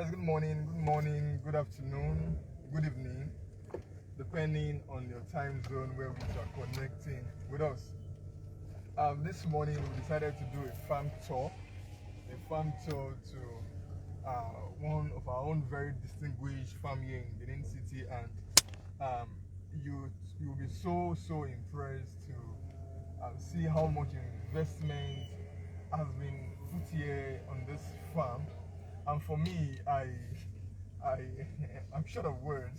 Yes, good morning, good afternoon, good evening, depending on your time zone where we are connecting with us. This morning we decided to do a farm tour to one of our own very distinguished farm here in Benin City, and um, you'll be so impressed to see how much investment has been put here on this farm. And for me, I'm short of words.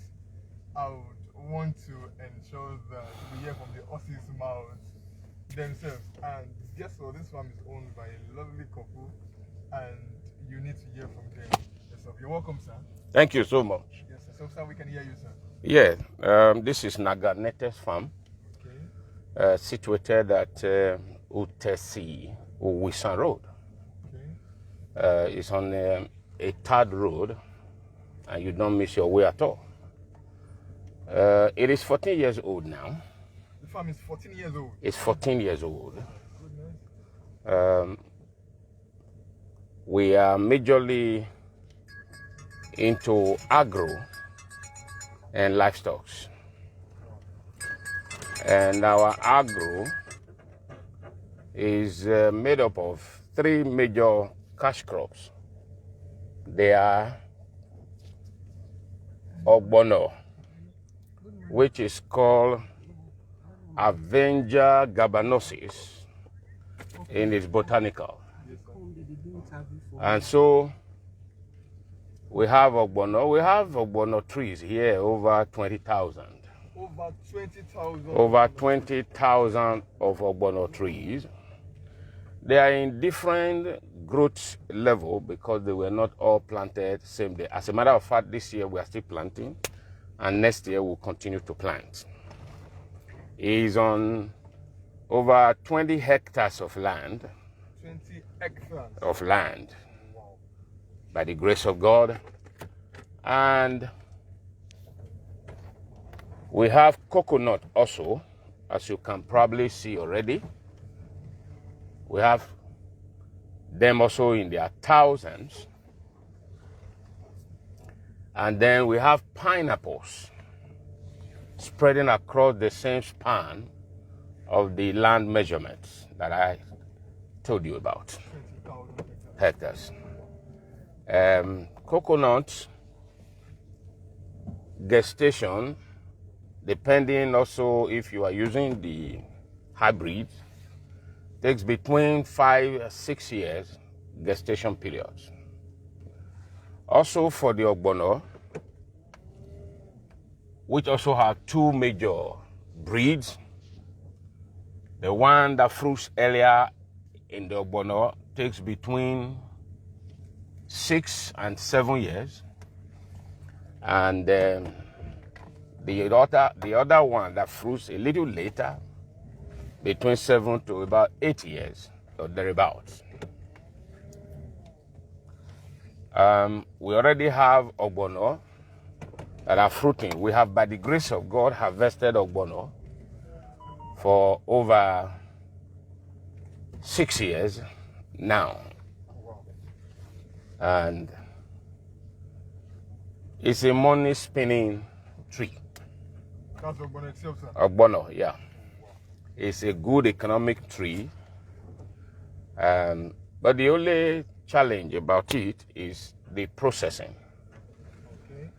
I would want to ensure that we hear from the horses' mouths themselves. And guess what? This farm is owned by a lovely couple, and you need to hear from them. Yes, sir. You're welcome, sir. Thank you so much. Yes, sir. So, sir, we can hear you, sir. Yeah, this is Naganete's farm, Okay. situated at Utesi, Uwisan Road. Okay. It's on a third road, and you don't miss your way at all. It is 14 years old now. The farm is 14 years old. It's 14 years old. Goodness. We are majorly into agro and livestock. And our agro is made up of three major cash crops. They are Ogbono, which is called Avenger gabanosis in its botanical. And so we have Ogbono. We have Ogbono trees here, over 20,000. Over 20,000. Over 20,000 of Ogbono trees. They are in different growth level because they were not all planted same day. As a matter of fact, this year we are still planting, and next year we'll continue to plant. It is on over 20 hectares of land. 20 hectares of land. Wow. By the grace of God. And we have coconut also, as you can probably see already. We have them also in their thousands. And then we have pineapples spreading across the same span of the land measurements that I told you about. 20,000 Hectares. Coconut gestation, depending also if you are using the hybrid, takes between 5 and 6 years gestation periods. Also for the Ogbono, which also have two major breeds. The one that fruits earlier in the Ogbono takes between 6 and 7 years. And the other one that fruits a little later, between 7 to about 8 years or thereabouts. We already have Ogbono that are fruiting. We have, by the grace of God, harvested Ogbono for over 6 years now. And it's a money spinning tree. That's Ogbono itself, sir. Ogbono, yeah. It's a good economic tree. But the only challenge about it is the processing, Okay.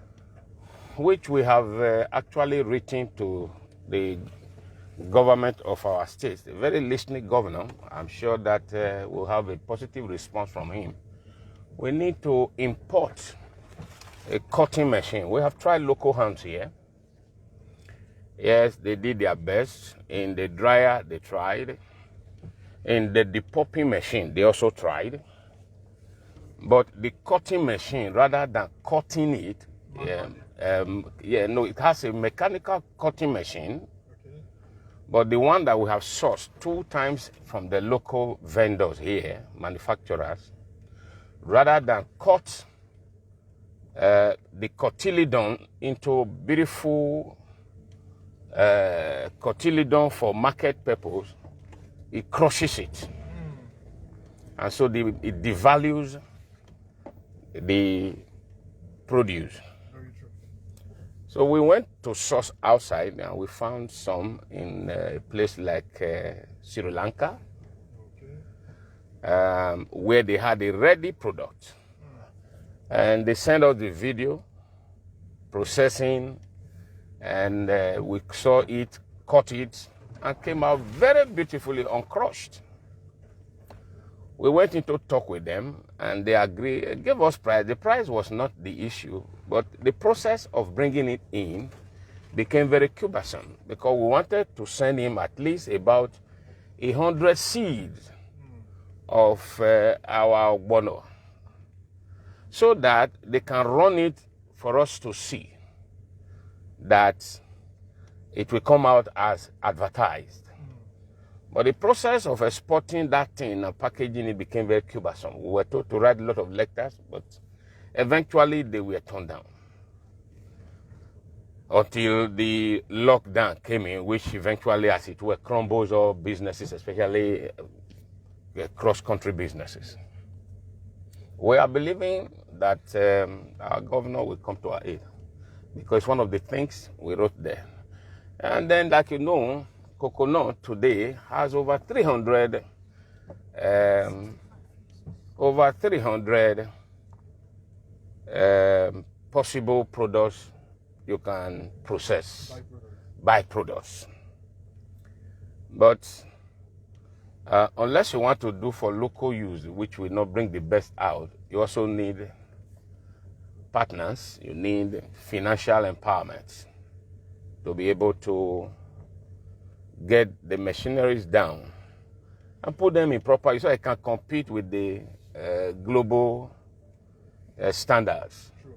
which we have actually written to the government of our state, a very listening governor. I'm sure that we'll have a positive response from him. We need to import a cutting machine. We have tried local hands here. Yes, they did their best. In the dryer, they tried. In the depumping machine, they also tried. But the cutting machine, rather than cutting it, it has a mechanical cutting machine. Okay. But the one that we have sourced 2 times from the local vendors here, manufacturers, rather than cut the cotyledon into beautiful cotyledon for market purpose, it crushes it. And so it devalues the produce. Very true. So we went to source outside, and we found some in a place like Sri Lanka, where they had a ready product. And they sent us the video, processing, and we saw it, cut it, and came out very beautifully uncrushed. We went into talk with them, and they agreed, gave us price. The price was not the issue, but the process of bringing it in became very cumbersome because we wanted to send him at least about 100 seeds of our Ogbono so that they can run it for us to see that it will come out as advertised. But the process of exporting that thing and packaging it became very cumbersome. We were told to write a lot of letters, but eventually they were turned down until the lockdown came in, which eventually, as it were, crumbles all businesses, especially cross-country businesses. We are believing that our governor will come to our aid because one of the things we wrote there. And then, like you know, coconut today has over 300 possible products you can process, byproducts. But unless you want to do for local use, which will not bring the best out, you also need partners, you need financial empowerment to be able to get the machineries down and put them in proper use so I can compete with the global standards. True.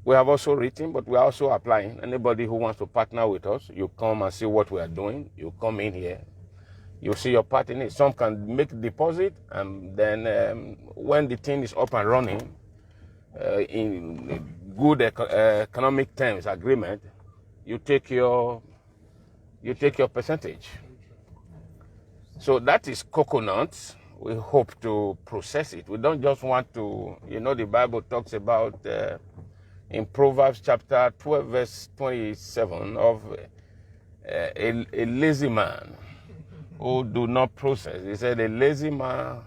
We have also written, but we are also applying. Anybody who wants to partner with us, you come and see what we are doing. You come in here, you see your part in it. Some can make deposit, and then when the thing is up and running, in good economic terms agreement, you take your percentage. So that is coconut. We hope to process it. We don't just want to, the Bible talks about in Proverbs chapter 12, verse 27 of a lazy man who do not process. He said a lazy man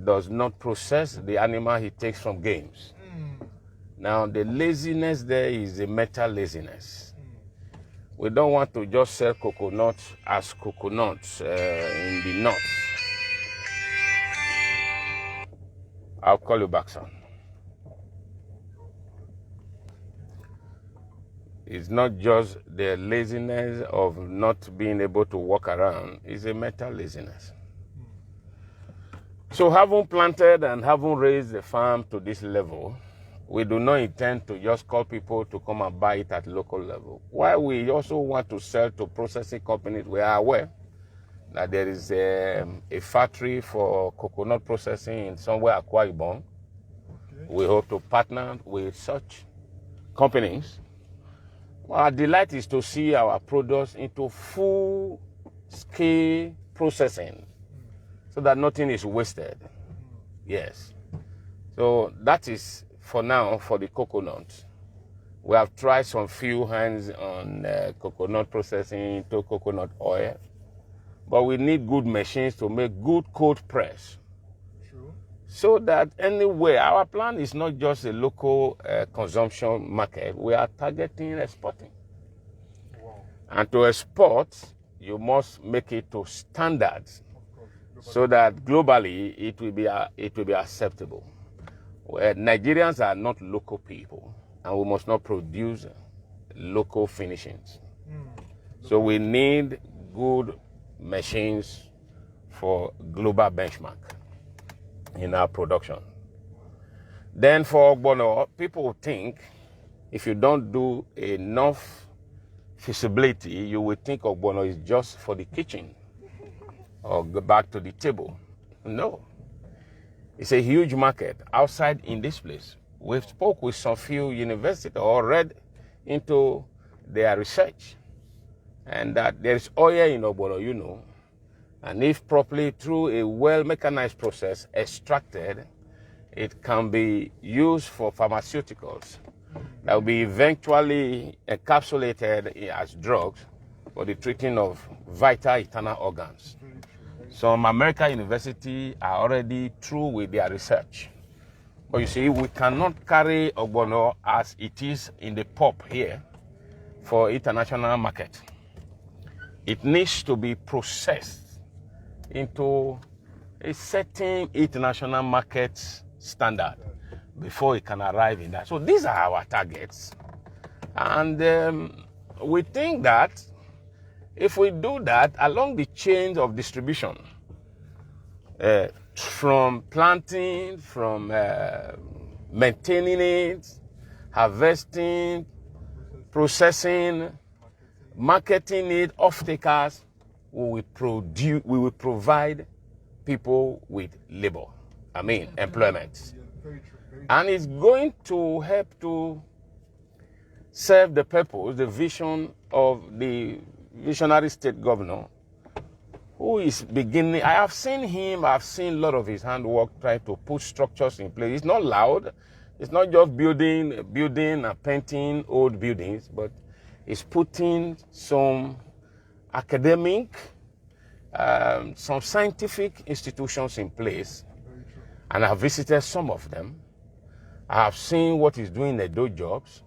does not process the animal he takes from games. Now the laziness there is a mental laziness. We don't want to just sell coconuts as coconuts in the north. I'll call you back, son. It's not just the laziness of not being able to walk around. It's a mental laziness. So having planted and having raised the farm to this level, we do not intend to just call people to come and buy it at local level. While we also want to sell to processing companies, we are aware that there is a factory for coconut processing in somewhere Akwa Ibom. Okay. We hope to partner with such companies. Our delight is to see our products into full-scale processing so that nothing is wasted. Yes. So that is for now for the coconut. We have tried some few hands on coconut processing into coconut oil, but we need good machines to make good cold press. True. So that anywhere, our plan is not just a local consumption market. We are targeting exporting. Wow. And to export, you must make it to standards so that globally it will be acceptable. Nigerians are not local people, and we must not produce local finishings. So we need good machines for global benchmark in our production. Then for Ogbono, people think if you don't do enough feasibility, you will think Ogbono is just for the kitchen or go back to the table. No. It's a huge market outside in this place. We've spoke with some few universities or read into their research, and that there is oil in Ogbono, and if properly through a well-mechanized process extracted, it can be used for pharmaceuticals that will be eventually encapsulated as drugs for the treating of vital internal organs. Some American universities are already through with their research. But you see, we cannot carry Ogbono as it is in the pulp here for international market. It needs to be processed into a certain international market standard before it can arrive in that. So these are our targets. And we think that if we do that along the chain of distribution, from planting, from maintaining it, harvesting, processing, marketing it, off-takers, we will provide people with labor, employment. And it's going to help to serve the purpose, the vision of the visionary state governor, who is beginning. I've seen a lot of his handwork trying to put structures in place. It's not loud. It's not just building and painting old buildings, but it's putting some academic, some scientific institutions in place. And I've visited some of them. I have seen what he's doing in the those jobs.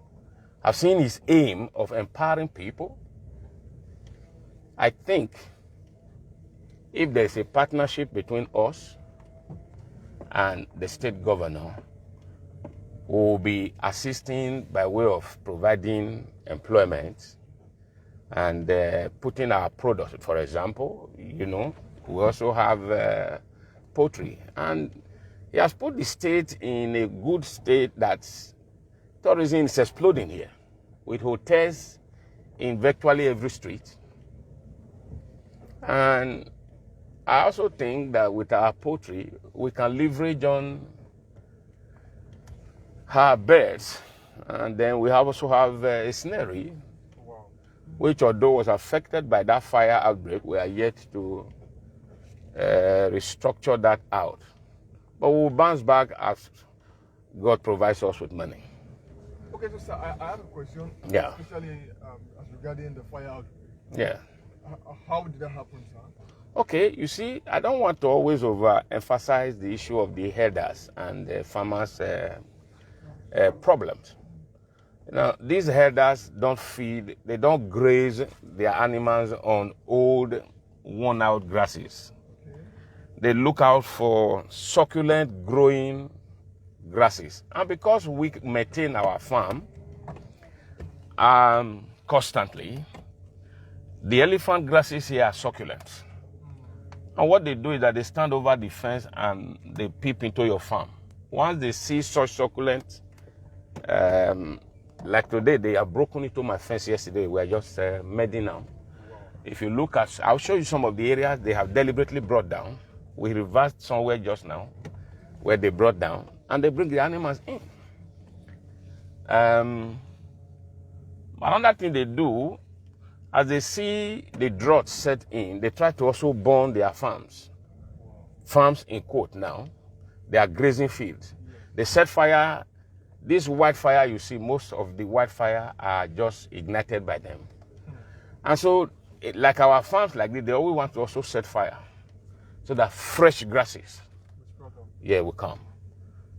I've seen his aim of empowering people. I think if there's a partnership between us and the state governor, who will be assisting by way of providing employment and putting our products, for example, we also have poultry. And he has put the state in a good state that tourism is exploding here, with hotels in virtually every street. And I also think that with our poultry, we can leverage on our birds. And then we also have a snarery, which although was affected by that fire outbreak, we are yet to restructure that out. But we'll bounce back as God provides us with money. Okay, so sir, I have a question. Yeah. Especially as regarding the fire outbreak. Yeah. How did that happen, sir? Okay, you see, I don't want to always overemphasize the issue of the herders and the farmers' problems. These herders don't feed, they don't graze their animals on old, worn-out grasses. Okay. They look out for succulent, growing grasses. And because we maintain our farm constantly, the elephant grasses here are succulent. And what they do is that they stand over the fence and they peep into your farm. Once they see such succulent, like today, they have broken into my fence yesterday. We are just medding now. If you look at, I'll show you some of the areas they have deliberately brought down. We reversed somewhere just now where they brought down, and they bring the animals in. Another thing they do, as they see the drought set in, they try to also burn their farms. Farms in quote now. They are grazing fields. They set fire. This white fire you see, most of the white fire are just ignited by them. And so, like our farms like this, they always want to also set fire so that fresh grasses will come.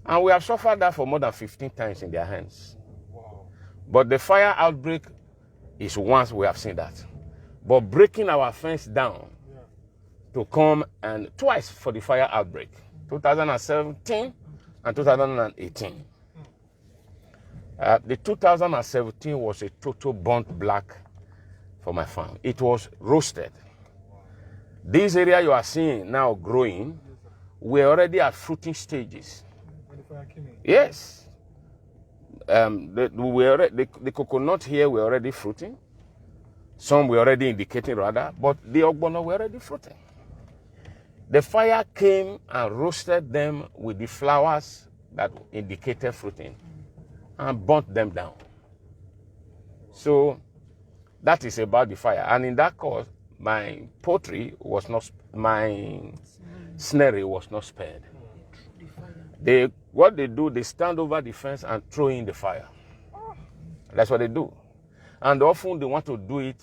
And we have suffered that for more than 15 times in their hands. Wow. But the fire outbreak is once we have seen that. But breaking our fence down to come, and twice for the fire outbreak, 2017 and 2018. The 2017 was a total burnt black for my farm. It was roasted. This area you are seeing now growing, we're already at fruiting stages. When the fire came in? Yes. The coconut here were already fruiting. Some were already indicating rather, but the Ogbono were already fruiting. The fire came and roasted them with the flowers that indicated fruiting and burnt them down. So that is about the fire. And in that cause, my poultry was not, my snarery was not spared. The What they do, they stand over the fence and throw in the fire. That's what they do. And often they want to do it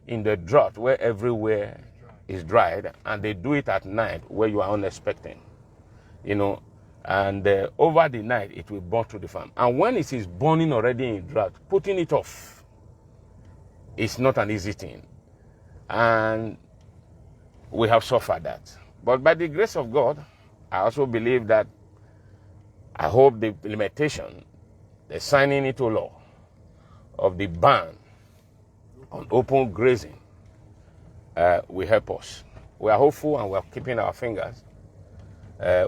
in the drought where everywhere is dried, and they do it at night where you are unexpecting, you know, and over the night it will burn through the farm. And when it is burning already in drought, putting it off is not an easy thing. And we have suffered that. But by the grace of God, I also believe that I hope the implementation, the signing into law of the ban on open grazing will help us. We are hopeful and we are keeping our fingers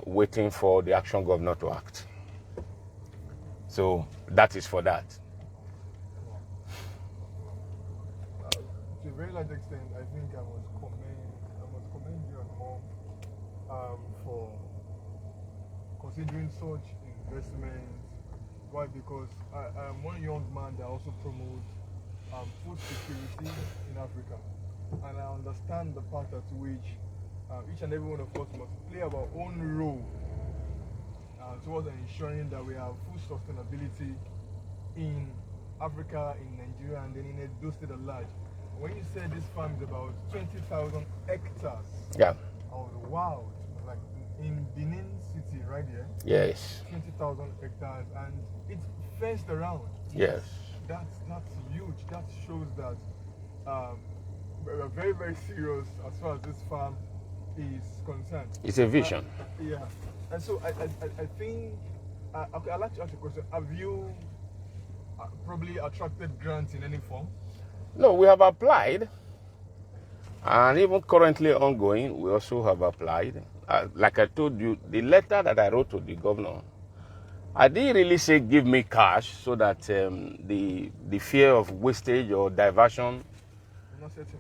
waiting for the action governor to act. So that is for that. To a very large extent, I think I must commend you and mom for considering such investments. Why? Because I'm one young man that also promotes food security in Africa, and I understand the part at which each and every one of us must play our own role towards ensuring that we have food sustainability in Africa, in Nigeria, and then in Edo State at large. When you said this farm is about 20,000 hectares, Yeah. I was wowed. Like in Benin City, right here. Yes. 20,000 hectares, and it's fenced around. Yes. That's huge. That shows that we're very, very serious as far as this farm is concerned. It's a vision. Yeah. And so I think, okay, I'd like to ask a question. Have you probably attracted grants in any form? No, we have applied, and even currently ongoing, we also have applied. Like I told you, the letter that I wrote to the governor, I didn't really say give me cash so that the fear of wastage or diversion. I'm not certain.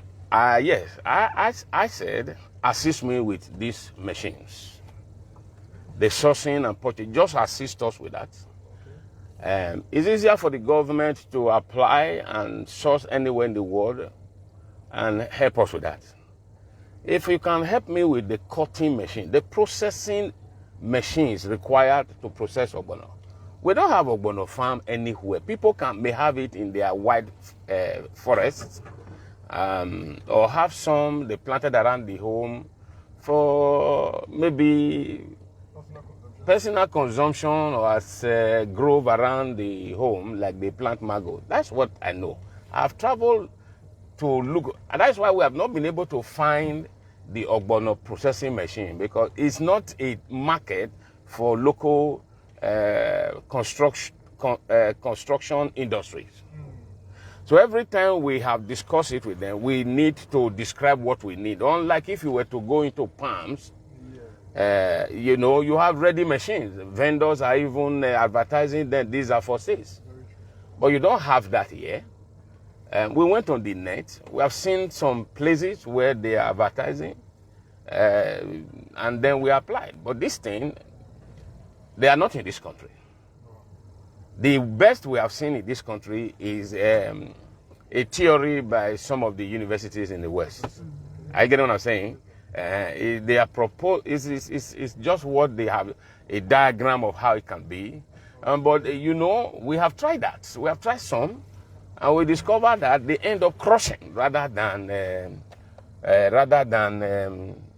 Yes, I said assist me with these machines, the sourcing and purchase. Just assist us with that. It's easier for the government to apply and source anywhere in the world and help us with that. If you can help me with the cutting machine, the processing machines required to process Ogbono. We don't have Ogbono farm anywhere. People may have it in their wide forests, or have some they planted around the home for maybe personal consumption or as a grove around the home, like they plant mango. That's what I know. I've traveled to look, and that's why we have not been able to find the Ogbono processing machine, because it's not a market for local construction industries. So every time we have discussed it with them, we need to describe what we need. Unlike if you were to go into palms, you know, you have ready machines. Vendors are even advertising that these are for sales. But you don't have that here. We went on the net. We have seen some places where they are advertising, and then we applied. But this thing, they are not in this country. The best we have seen in this country is a theory by some of the universities in the West. I get what I'm saying? They are proposed. It's just what they have, a diagram of how it can be. But you know, we have tried that. We have tried some, and we discovered that they end up crushing rather than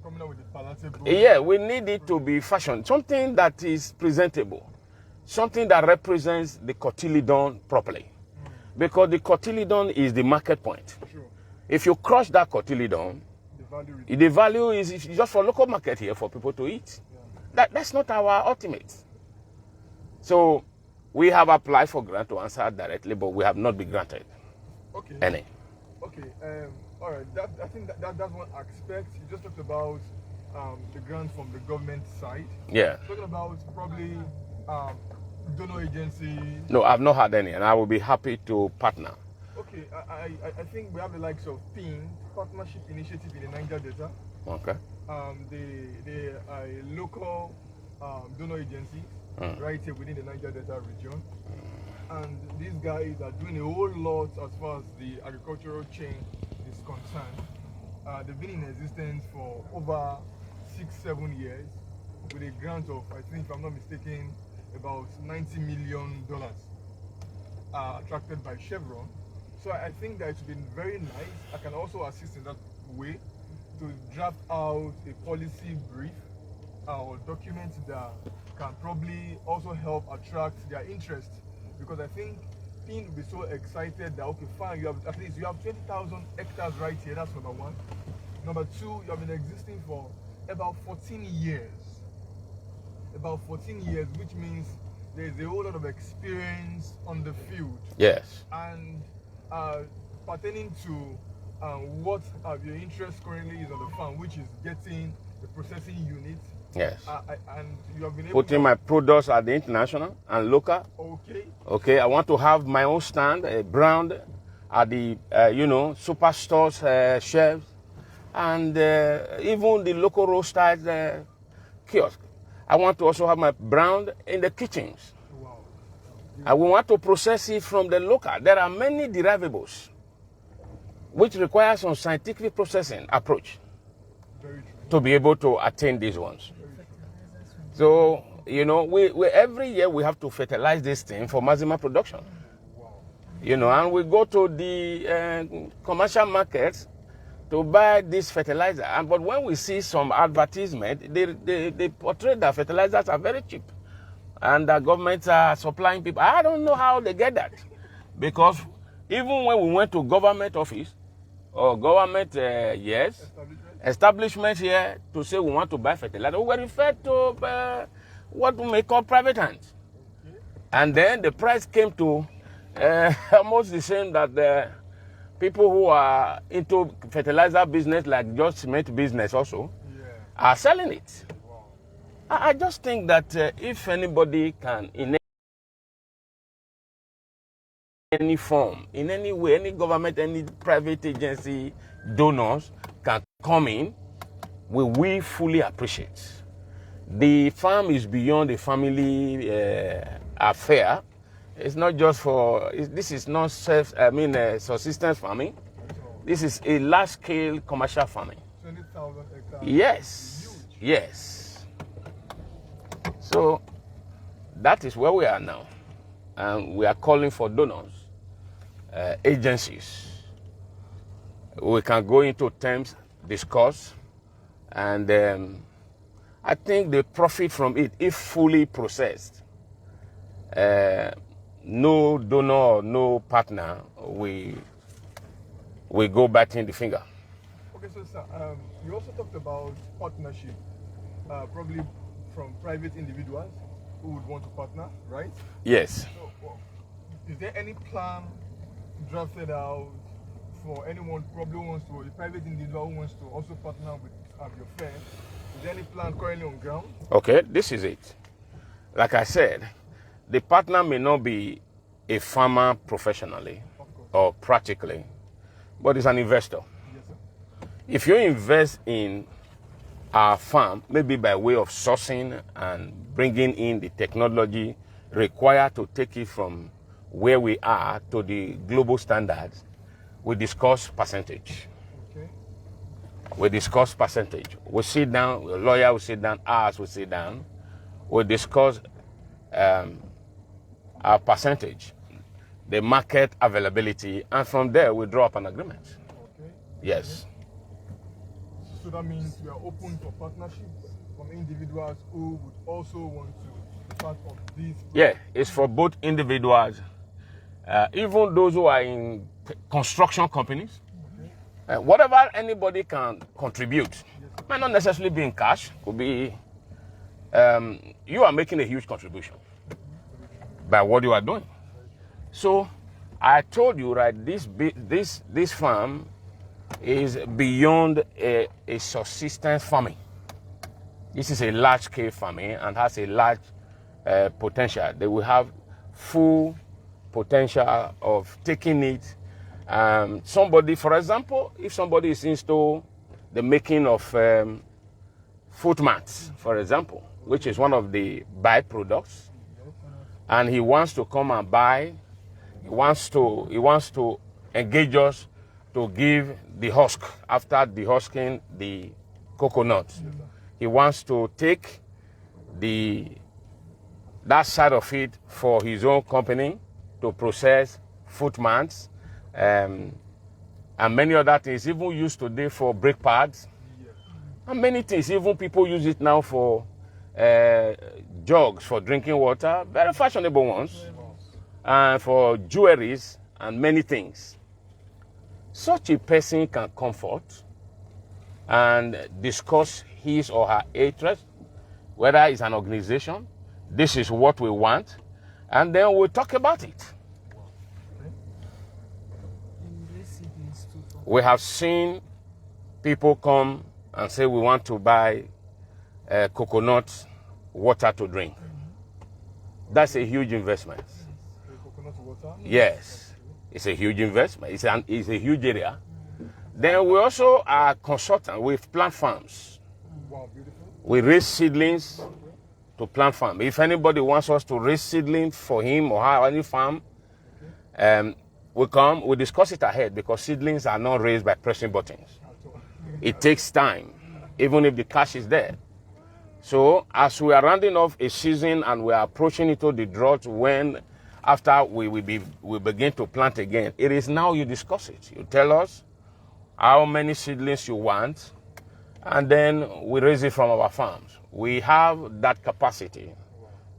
Coming up with the palatable. yeah, we need it to be fashioned, something that is presentable, something that represents the cotyledon properly, because the cotyledon is the market point. Sure. If you crush that cotyledon, the value is just for local market here for people to eat. That's not our ultimate. So we have applied for grant to answer directly, but we have not been granted any. Okay. All right. I think that's one aspect. You just talked about the grant from the government side. Yeah. Talking about probably donor agency. No, I've not had any, and I will be happy to partner. Okay. I think we have the likes of PIN, Partnership Initiative in the Niger Delta. Okay. They are a local donor agency right here within the Niger Delta region. And these guys are doing a whole lot as far as the agricultural chain is concerned. They've been in existence for over 6-7 years with a grant of, I think, if I'm not mistaken, about $90 million attracted by Chevron. So I think that it's been very nice. I can also assist in that way to draft out a policy brief or document that can probably also help attract their interest, because I think PIN will be so excited that, okay, fine, you have at least 20,000 hectares right here. That's number one. Number two, you have been existing for about 14 years. About 14 years, which means there's a whole lot of experience on the field. Yes. And pertaining to what your interest currently is on the farm, which is getting the processing unit. Yes. And you have been able Putting my products at the international and local. Okay. Okay. I want to have my own stand, a brand at the superstores shelves, and even the local roadside kiosk. I want to also have my brand in the kitchens. Wow. I will want to process it from the local. There are many derivables which require some scientific processing approach Very true. to be able to attain these ones. So, we every year we have to fertilize this thing for maximum production. Wow. And we go to the commercial markets to buy this fertilizer. But when we see some advertisement, they portray that fertilizers are very cheap and the governments are supplying people. I don't know how they get that, because even when we went to government office or government establishments here to say we want to buy fertilizer, we were referred to what we may call private hands. Okay. And then the price came to almost the same that the people who are into fertilizer business, like just cement business also, are selling it. Wow. I just think that if anybody can, in any form, in any way, any government, any private agency, donors can come in, we fully appreciate. The farm is beyond a family affair. It's not just this is not subsistence farming. This is a large-scale commercial farming. 20,000 hectares. Yes, yes. So that is where we are now. And we are calling for donors, agencies. We can go into terms, discuss, and I think the profit from it, if fully processed, no donor or no partner, we go batting the finger. Okay, so sir, you also talked about partnership, probably from private individuals who would want to partner, right? Yes. So, is there any plan drafted out for anyone probably wants to, a private individual who wants to also partner with your firm? Is there any plan currently on ground? Okay, this is it. Like I said, the partner may not be a farmer professionally or practically, but is an investor. Yes, sir. If you invest in our farm, maybe by way of sourcing and bringing in the technology required to take it from where we are to the global standards, we discuss percentage. Okay. We discuss percentage. We sit down, a lawyer will sit down, us will sit down. We discuss our percentage, the market availability, and from there we draw up an agreement. Okay. Yes. So that means we are open for partnership from individuals who would also want to be part of this. Yeah, it's for both individuals, even those who are in construction companies. Okay. Whatever anybody can contribute, might not necessarily be in cash, could be, you are making a huge contribution by what you are doing. So I told you, right, this farm is beyond a subsistence farming. This is a large-scale farming and has a large potential. They will have full potential of taking it. Somebody, for example, if somebody is into the making of foot mats, for example, which is one of the byproducts, and he wants to come and buy, he wants to engage us to give the husk after dehusking the coconut. He wants to take the that side of it for his own company to process footmats, and many other things, even used today for brake pads, and many things. Even people use it now for jugs for drinking water, very fashionable ones, and for jewelries and many things. Such a person can comfort and discuss his or her interest, whether it's an organization, this is what we want, and then we'll talk about it. We have seen people come and say we want to buy coconut water to drink. That's a huge investment. Coconut water? Yes, it's a huge investment. It's a huge area. Then we also are consultant with plant farms. Wow, beautiful. We raise seedlings to plant farm. If anybody wants us to raise seedlings for him or her, any farm, we come, we discuss it ahead, because seedlings are not raised by pressing buttons. It takes time, even if the cash is there. So as we are rounding off a season and we are approaching into the drought, when after we begin to plant again, it is now you discuss it. You tell us how many seedlings you want, and then we raise it from our farms. We have that capacity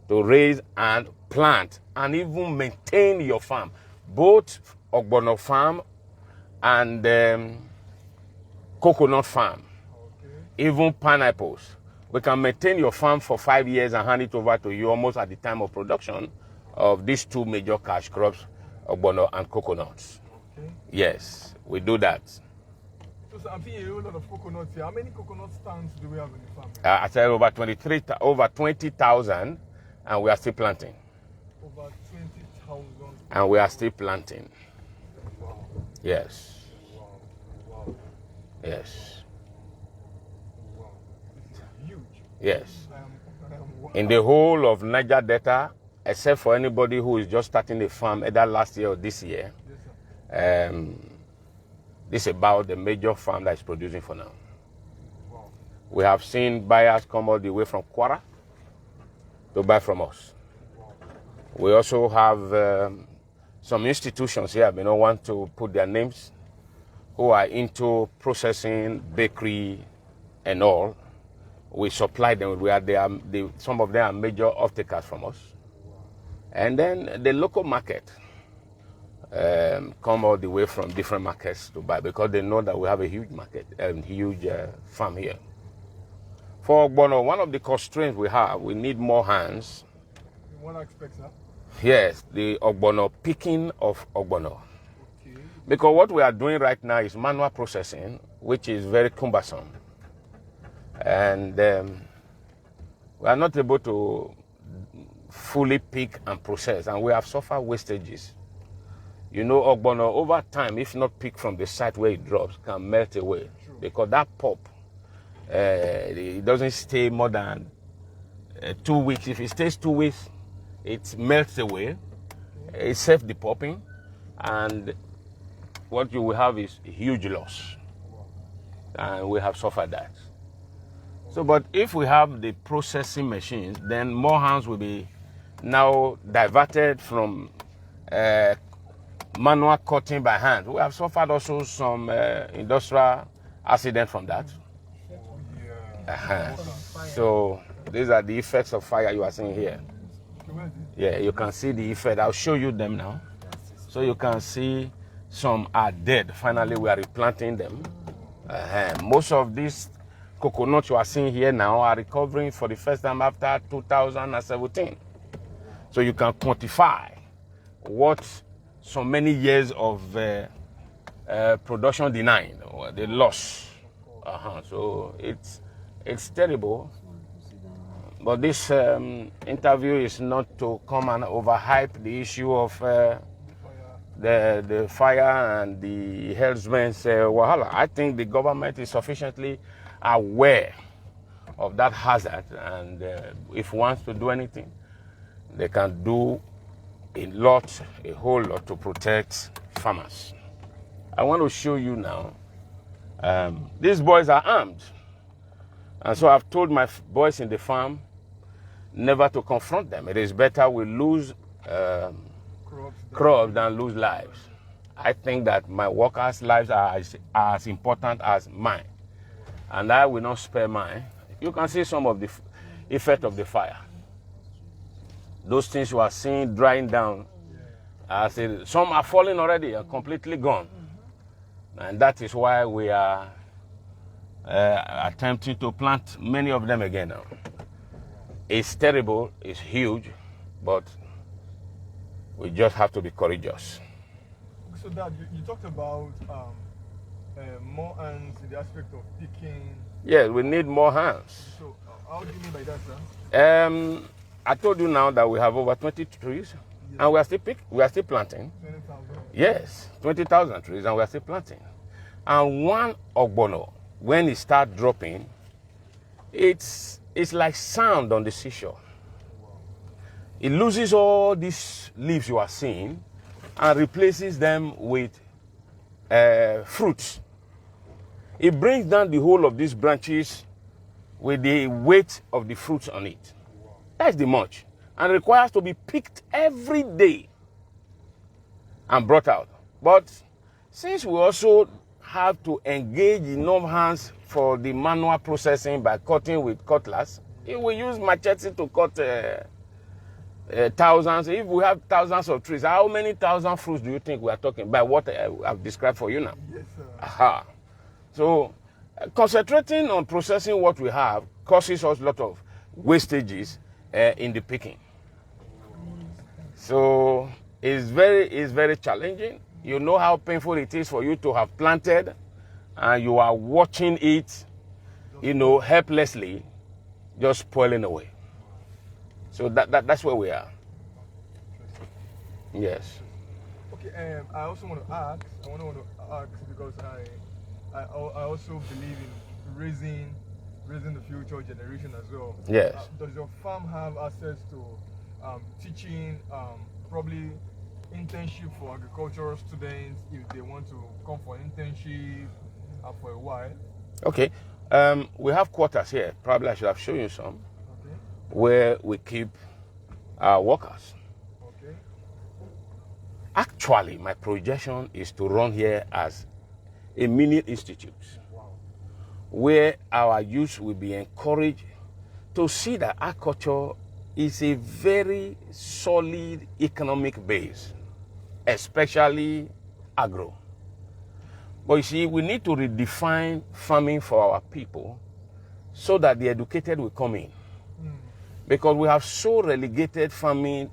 to raise and plant and even maintain your farm, both Ogbono farm and coconut farm, even pineapples. We can maintain your farm for 5 years and hand it over to you almost at the time of production of these two major cash crops, Ogbono and coconuts. Okay. Yes, we do that. So I'm seeing a whole lot of coconuts here. How many coconut stands do we have in the farm? I said over 20,000, and we are still planting. Over 20,000. And we are still planting. Wow. Yes. Wow. Wow. Yes. Wow. This is huge. Yes. Wow. In the whole of Niger Delta, except for anybody who is just starting a farm either last year or this year, Yes, sir. this is about the major farm that is producing for now. Wow. We have seen buyers come all the way from Kwara to buy from us. Wow. We also have some institutions here, I may not want to put their names, who are into processing, bakery, and all. We supply them. Some of them are major off-takers from us. And then the local market come all the way from different markets to buy, because they know that we have a huge market and huge farm here. For Ogbono, one of the constraints we have, we need more hands. In what aspect, sir? Yes, the Ogbono, picking of Ogbono. Okay. Because what we are doing right now is manual processing, which is very cumbersome. And we are not able to fully pick and process, and we have suffered wastages. You know, Ogbono, over time, if not picked from the site where it drops, can melt away. True. Because that pulp, it doesn't stay more than 2 weeks. If it stays 2 weeks, it melts away. Okay. It's self-depulping, and what you will have is a huge loss. Wow. And we have suffered that. So, but if we have the processing machines, then more hands will be now diverted from manual cutting by hand. We have suffered also some industrial accident from that. Yeah. So these are the effects of fire you are seeing here. Yeah, you can see the effect. I'll show you them now. So you can see some are dead. Finally, we are replanting them. Most of these coconuts you are seeing here now are recovering for the first time after 2017. So you can quantify what so many years of production denied, or the loss. So it's terrible. But this interview is not to come and overhype the issue of the fire and the herdsmen's wahala. I think the government is sufficiently aware of that hazard, and if wants to do anything, they can do a whole lot to protect farmers. I want to show you now. These boys are armed, and so I've told my boys in the farm, never to confront them. It is better we lose crops than lose lives. I think that my workers' lives are as important as mine, and I will not spare mine. You can see some of the effect of the fire. Those things you are seeing drying down, some are falling already and completely gone. And that is why we are attempting to plant many of them again now. It's terrible, it's huge, but we just have to be courageous. So, Dad, you talked about more hands in the aspect of picking. Yes, we need more hands. So, how do you mean by that, sir? I told you now that we have over 20 trees, and we are still planting. 20,000. Yes, 20,000 trees, and we are still planting. And one ogbono, when it starts dropping, it's like sand on the seashore. It loses all these leaves you are seeing and replaces them with fruits. It brings down the whole of these branches with the weight of the fruits on it. That's the mulch, and requires to be picked every day and brought out. But since we also have to engage enough hands for the manual processing by cutting with cutlass, if we use machete to cut thousands, if we have thousands of trees, how many thousand fruits do you think we are talking by what I've described for you now? Yes, sir. Aha. So concentrating on processing what we have causes us a lot of wastages in the picking. So it's very challenging. You know how painful it is for you to have planted and you are watching it, helplessly just spoiling away. So that's where we are. Yes. Okay, I also want to ask because I also believe in raising the future generation as well. Yes. Does your farm have access to teaching, probably internship for agricultural students if they want to come for internship for a while? Okay. We have quarters here. Probably I should have shown you some. Okay. Where we keep our workers. Okay. Actually, my projection is to run here as a mini institute. Wow. Where our youth will be encouraged to see that agriculture is a very solid economic base, especially agro. But you see, we need to redefine farming for our people so that the educated will come in. Because we have so relegated farming,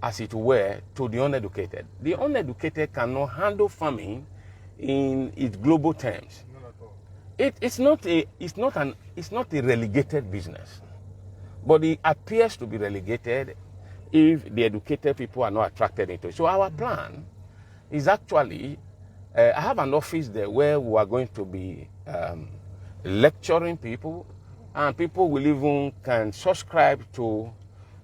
as it were, to the uneducated. The uneducated cannot handle farming in its global terms. Not at all. It's not a relegated business, but it appears to be relegated if the educated people are not attracted into it. So our plan is actually, I have an office there where we are going to be lecturing people, and people will even can subscribe to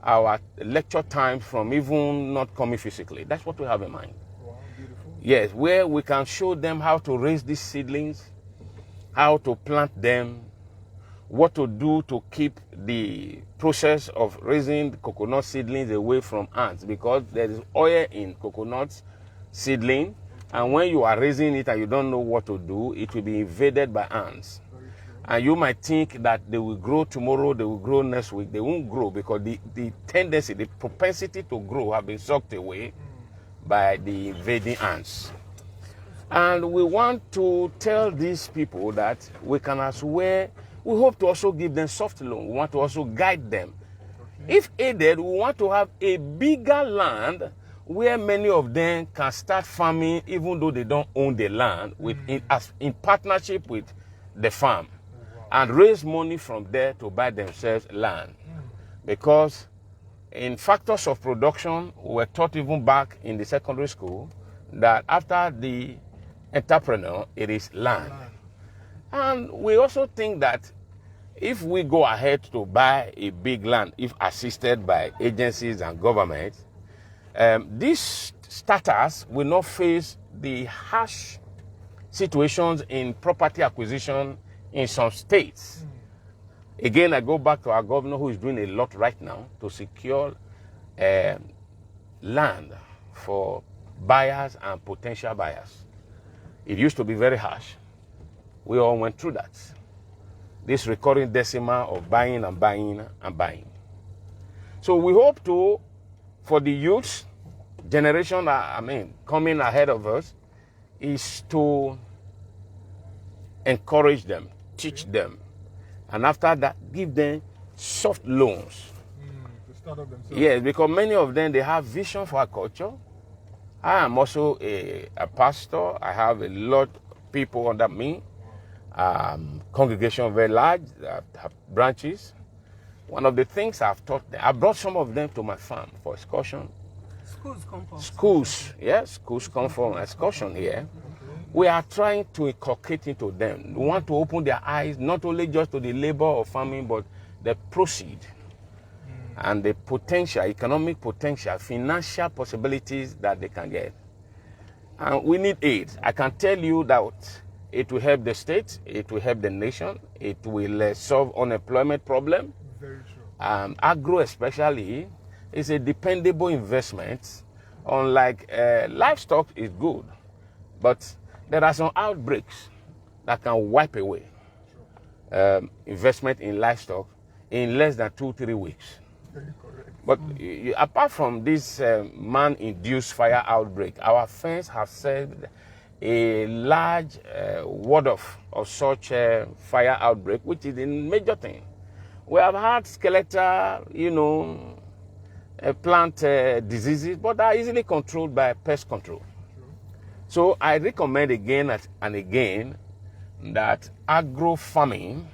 our lecture time from even not coming physically. That's what we have in mind. Wow, beautiful. Yes, where we can show them how to raise these seedlings, how to plant them, what to do to keep the process of raising coconut seedlings away from ants, because there is oil in coconut seedling, and when you are raising it and you don't know what to do, it will be invaded by ants. And you might think that they will grow tomorrow, they will grow next week. They won't grow because the tendency, the propensity to grow have been sucked away by the invading ants. And we want to tell these people that we can as well, we hope to also give them soft loan. We want to also guide them. Okay. If aided, we want to have a bigger land where many of them can start farming even though they don't own the land, in partnership with the farm. And raise money from there to buy themselves land. Because in factors of production, we were taught even back in the secondary school that after the entrepreneur, it is land. And we also think that if we go ahead to buy a big land, if assisted by agencies and governments, these starters will not face the harsh situations in property acquisition in some states. Again, I go back to our governor who is doing a lot right now to secure land for buyers and potential buyers. It used to be very harsh. We all went through that. This recurring decimal of buying and buying and buying. So we hope to, for the youth generation, coming ahead of us, is to encourage them, teach them, and after that, give them soft loans. To start up themselves. Yes, because many of them, they have vision for our culture. I am also a pastor. I have a lot of people under me. Congregation very large, have branches. One of the things I've taught them, I brought some of them to my farm for excursion. Schools come from. Schools come for excursion here. We are trying to inculcate into them. We want to open their eyes not only just to the labor of farming, but the proceed and the potential, economic potential, financial possibilities that they can get. And we need aid. I can tell you that it will help the state, it will help the nation, it will solve unemployment problem. Very true. Agro especially is a dependable investment. Unlike livestock is good, but there are some outbreaks that can wipe away investment in livestock in less than 2-3 weeks. Very correct. But apart from this man-induced fire outbreak, our friends have said a large ward of such fire outbreak, which is a major thing. We have had skeletal, plant diseases, but are easily controlled by pest control. So I recommend again and again that agro farming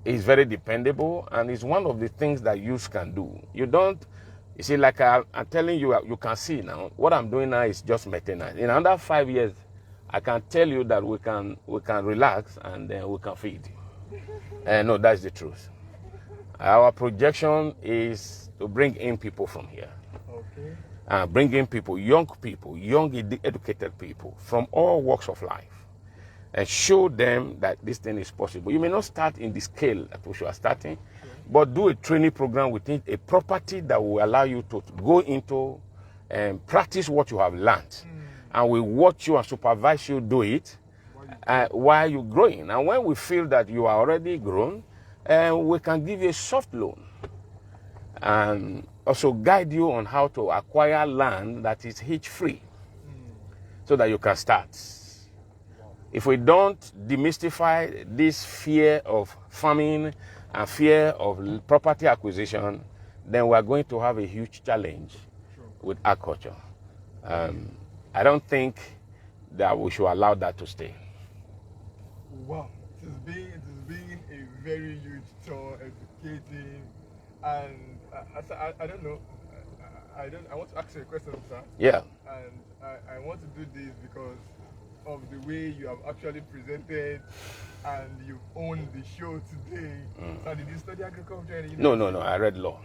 is very dependable and is one of the things that youth can do. You see, like I'm telling you, you can see now, what I'm doing now is just maintenance. In another 5 years, I can tell you that we can relax and then we can feed. No, that's the truth. Our projection is to bring in people from here. Okay. Bring in people, young educated people from all walks of life, and show them that this thing is possible. You may not start in the scale at which you are starting, but do a training program within a property that will allow you to go into and practice what you have learned. And we watch you and supervise you do it while you're growing. And when we feel that you are already grown, we can give you a soft loan and also guide you on how to acquire land that is hitch-free so that you can start. If we don't demystify this fear of farming and fear of property acquisition, then we are going to have a huge challenge with agriculture. I don't think that we should allow that to stay. Wow, it has been a very huge tour, educating, and I don't know. I want to ask you a question, sir. Yeah. And I want to do this because of the way you have actually presented and you've owned the show today. So did you study agriculture? No. I read law.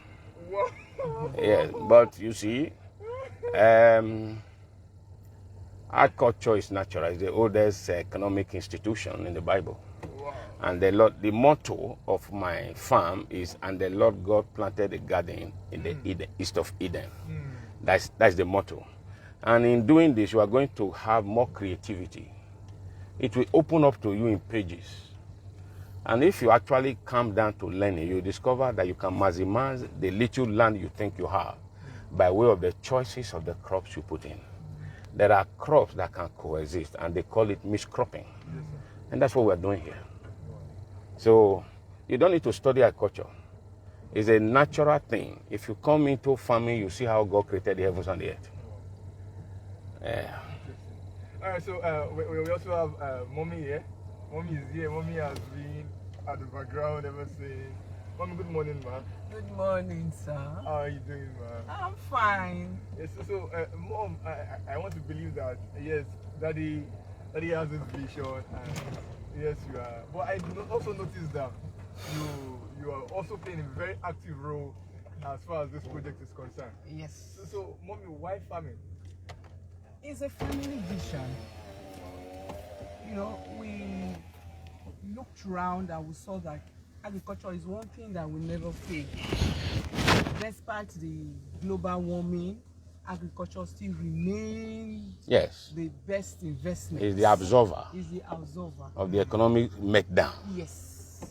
Wow. Yes, but you see, agriculture is natural. It's the oldest economic institution in the Bible. Wow. And the motto of my farm is, and the Lord God planted a garden in the east of Eden. That's the motto. And in doing this, you are going to have more creativity. It will open up to you in pages. And if you actually come down to learning, you discover that you can maximize the little land you think you have by way of the choices of the crops you put in. There are crops that can coexist, and they call it miscropping. And that's what we're doing here. So you don't need to study agriculture. It's a natural thing. If you come into farming, you see how God created the heavens and the earth. Yeah. All right, so we also have Mommy here. Mommy is here. Mommy has been at the background ever since. Mommy, good morning, ma. Good morning, sir. How are you doing, ma? I'm fine. Yes, so Mom, I want to believe that, yes, Daddy has this vision, and yes, you are. But I also noticed that you are also playing a very active role as far as this project is concerned. Yes. So Mommy, why farming? It's a family vision. We looked around and we saw that agriculture is one thing that will never fail. Despite the global warming, agriculture still remains Yes. the best investment. It's the absorber Is the absorber. of the economic meltdown. Yes.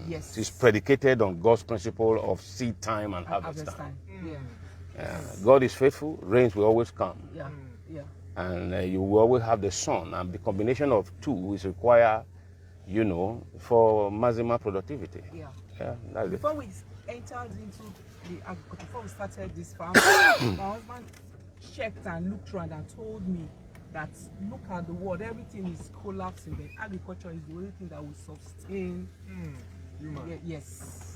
Yes. It's predicated on God's principle of seed time and harvest time. Yeah. God is faithful, rains will always come. Yeah. Yeah. And you will always have the sun. And the combination of two is required, for maximum productivity. Yeah. Yeah, that's it. Before we entered into the agriculture, before we started this farm, my husband checked and looked around and told me that look at the world, everything is collapsing, but agriculture is the only thing that will sustain Human. yes.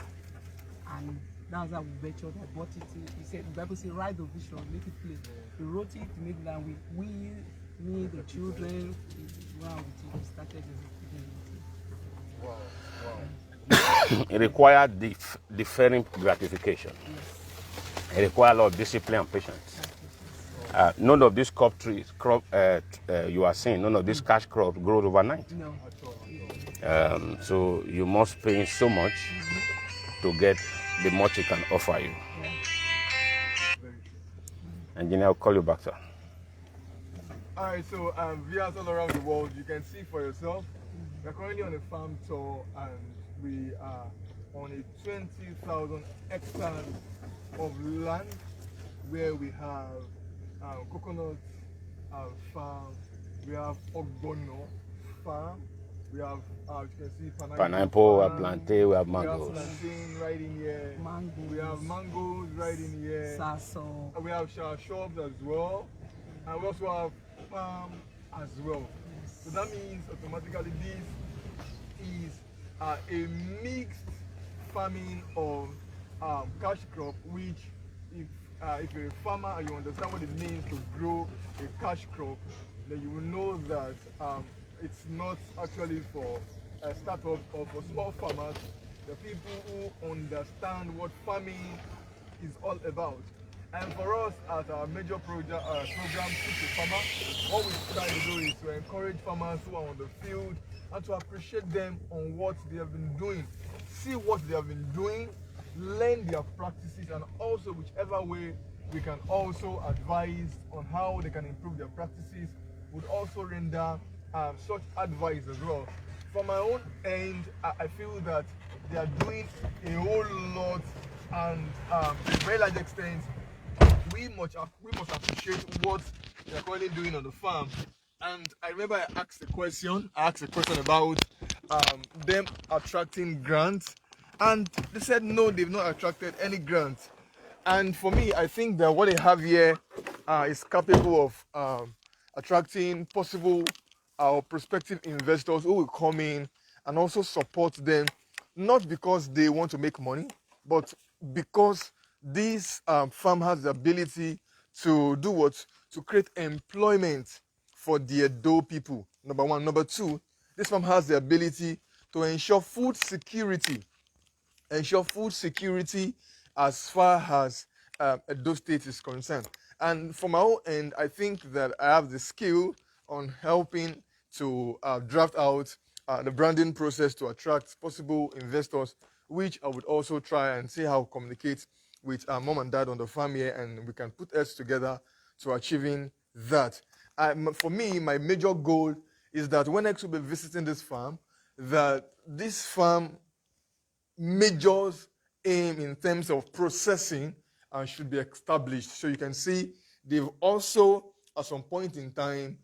And that's how we ventured. I bought it. He said, the Bible says, write the vision, make it plain. We wrote it to make that we, me, the children, we started executing it. Wow. It requires differing gratification. Yes. It requires a lot of discipline and patience. None of these you are seeing, none of these cash crops grow overnight. No. So you must pay so much to get the much it can offer you. Engineer, I'll call you back, sir. All right, so viewers all around the world, you can see for yourself. We're currently on a farm tour, and we are on a 20,000 hectares of land where we have coconut farm, we have Ogbono farm, we have you can see Pineapple, we have farm, plantain, we have we have mangoes. plantain right in here. Mangoes. We have mangoes right in here. Sasso. We have shops as well, and we also have farm as well. So that means automatically this is a mixed farming of cash crop, which if you're a farmer and you understand what it means to grow a cash crop, then you will know that it's not actually for startups or for small farmers, the people who understand what farming is all about. And for us at our major program, Teach a Farmer, what we try to do is to encourage farmers who are on the field and to appreciate them on what they have been doing. See what they have been doing, learn their practices, and also whichever way we can also advise on how they can improve their practices, would also render such advice as well. From my own end, I feel that they are doing a whole lot, and to a very large extent, we must appreciate what they are currently doing on the farm. And I remember I asked a question about them attracting grants, and they said no, they've not attracted any grants. And for me, I think that what they have here is capable of attracting possible or prospective investors who will come in and also support them, not because they want to make money, but because this farm has the ability to do what? To create employment for the Edo people, number one. Number two, this farm has the ability to ensure food security as far as Edo State is concerned. And from my own end, I think that I have the skill on helping to draft out the branding process to attract possible investors, which I would also try and see how to communicate with mom and dad on the farm here, and we can put heads together to achieving that. For me, my major goal is that when I will be visiting this farm, that this farm majors aim in terms of processing should be established. So you can see they've also, at some point in time,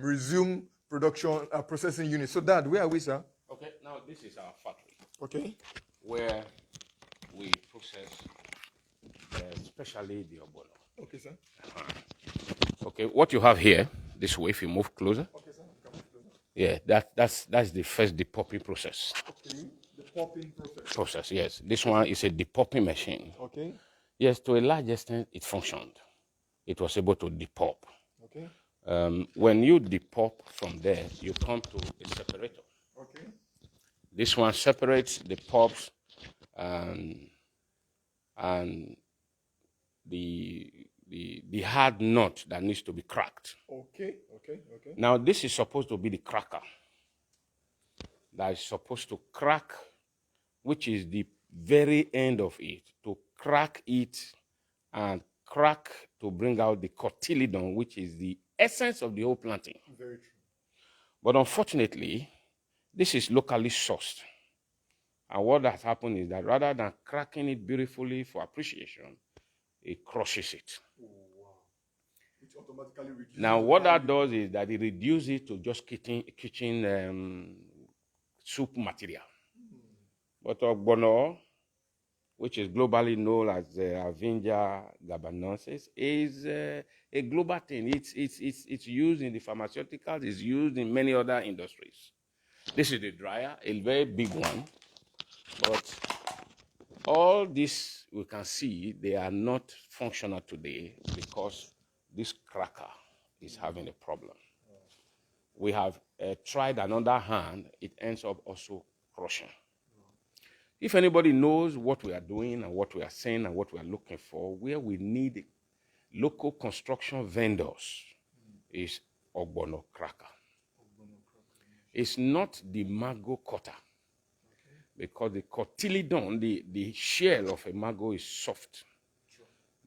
resumed production processing units. So Dad, where are we, sir? Okay, now this is our factory. Okay. Where we process especially the Ogbono. Okay, sir. Okay, what you have here, this way, if you move closer. Okay, sir. Come closer. Yeah, that's the first depuping process. Okay, the popping process. Process, yes. This one is a depuping machine. Okay. Yes, to a large extent, it functioned. It was able to depup. Okay. When you depup from there, you come to a separator. Okay. This one separates the pulps and the hard nut that needs to be cracked. Okay. Now, this is supposed to be the cracker. that is supposed to crack, which is the very end of it, to crack it and crack to bring out the cotyledon, which is the essence of the whole planting. Very true. But unfortunately, this is locally sourced. And what has happened is that rather than cracking it beautifully for appreciation, it crushes it. Oh, wow. Which automatically reduces Now, the what that value. does is that it reduces it to just kitchen soup material. But Ogbono, which is globally known as Avinja gabanensis, is a global thing. It's used in the pharmaceuticals, it's used in many other industries. This is the dryer, a very big one. But all this we can see, they are not functional today because this cracker is having a problem. We have tried another hand, it ends up also crushing. If anybody knows what we are doing and what we are saying and what we are looking for, where we need local construction vendors, is Ogbono cracker. It's not the mango cutter, because the cotyledon, the shell of a mango is soft,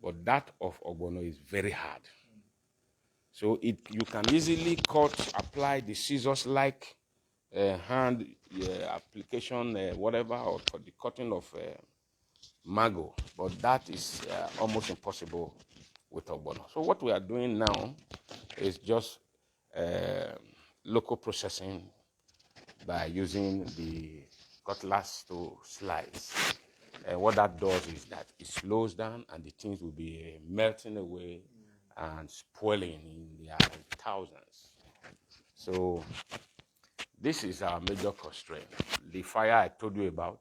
but that of Ogbono is very hard. So you can easily apply the scissors-like hand application, whatever, or for the cutting of mango, but that is almost impossible with Ogbono. So what we are doing now is just local processing by using the cutlass to slice. What that does is that it slows down and the things will be melting away and spoiling in their thousands. So this is our major constraint. The fire I told you about,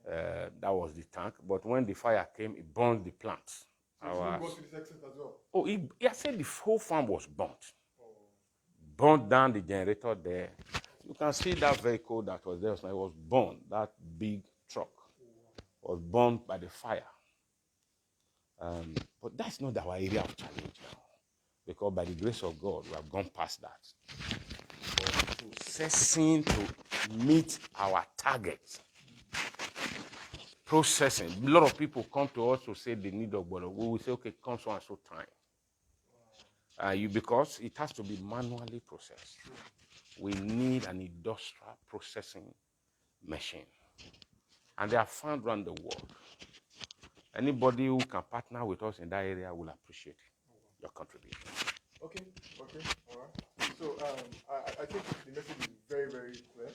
that was the tank, but when the fire came, it burned the plants. So you go to this extent as well? Oh, I said the whole farm was burnt. Burnt down the generator there. You can see that vehicle that was there, it was burned. That big truck was burned by the fire. But that's not our area of challenge now, because by the grace of God, we have gone past that. But processing to meet our targets. Processing. A lot of people come to us to say they need Ogbono. We will say, okay, come so and so time. Because it has to be manually processed. We need an industrial processing machine. And they are found around the world. Anybody who can partner with us in that area will appreciate your contribution. Okay, all right. So I think the message is very, very clear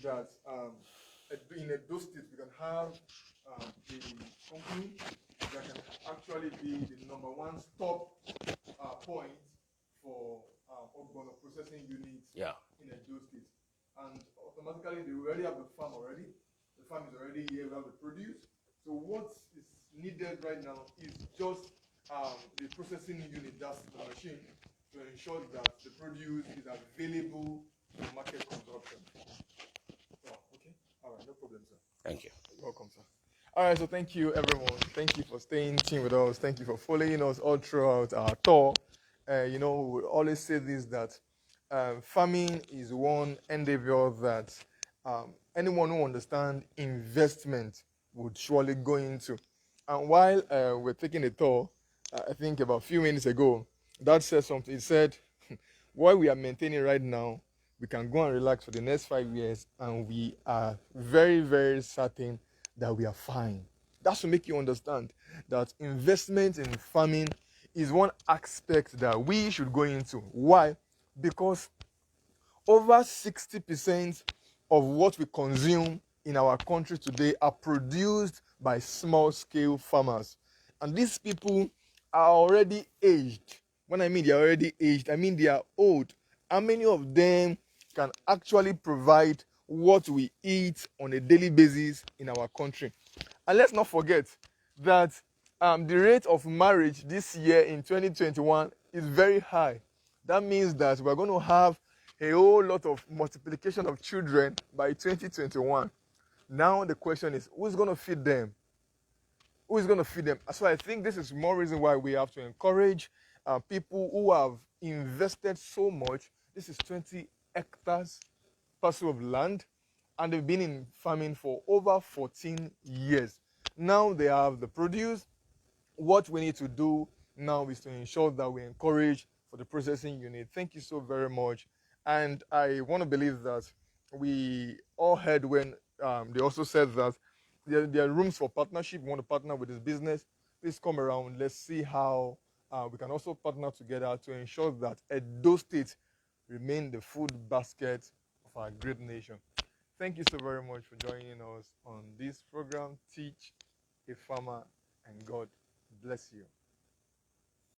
that in those states we can have a company that can actually be the number one stop point for Ogbono processing units in those states. And automatically they already have the farm already. The farm is already here, we have the produce. So what is needed right now is just the processing unit, that's the machine, to ensure that the produce is available for market consumption. Oh, okay. All right, no problem, sir. Thank you. You're welcome, sir. All right, so thank you, everyone. Thank you for staying tuned with us. Thank you for following us all throughout our tour. We always say this, that farming is one endeavor that anyone who understands investment would surely go into. And while we're taking a tour, I think about a few minutes ago, Dad said something. He said, what we are maintaining right now, we can go and relax for the next 5 years, and we are very, very certain that we are fine. That's to make you understand that investment in farming is one aspect that we should go into. Why? Because over 60% of what we consume in our country today are produced by small-scale farmers. And these people are already aged. When I mean they are already aged, I mean they are old. How many of them can actually provide what we eat on a daily basis in our country? And let's not forget that the rate of marriage this year in 2021 is very high. That means that we're going to have a whole lot of multiplication of children by 2021. Now the question is, who's going to feed them? Who is going to feed them? So I think this is more reason why we have to encourage people who have invested so much. This is 20 hectares parcel of land. and they've been in farming for over 14 years. Now they have the produce. What we need to do now is to ensure that we encourage for the processing unit. Thank you so very much. And I want to believe that we all heard when they also said that there are rooms for partnership. We want to partner with this business. Please come around. Let's see how we can also partner together to ensure that Edo State remain the food basket of our great nation. Thank you so very much for joining us on this program, Teach a Farmer, and God bless you.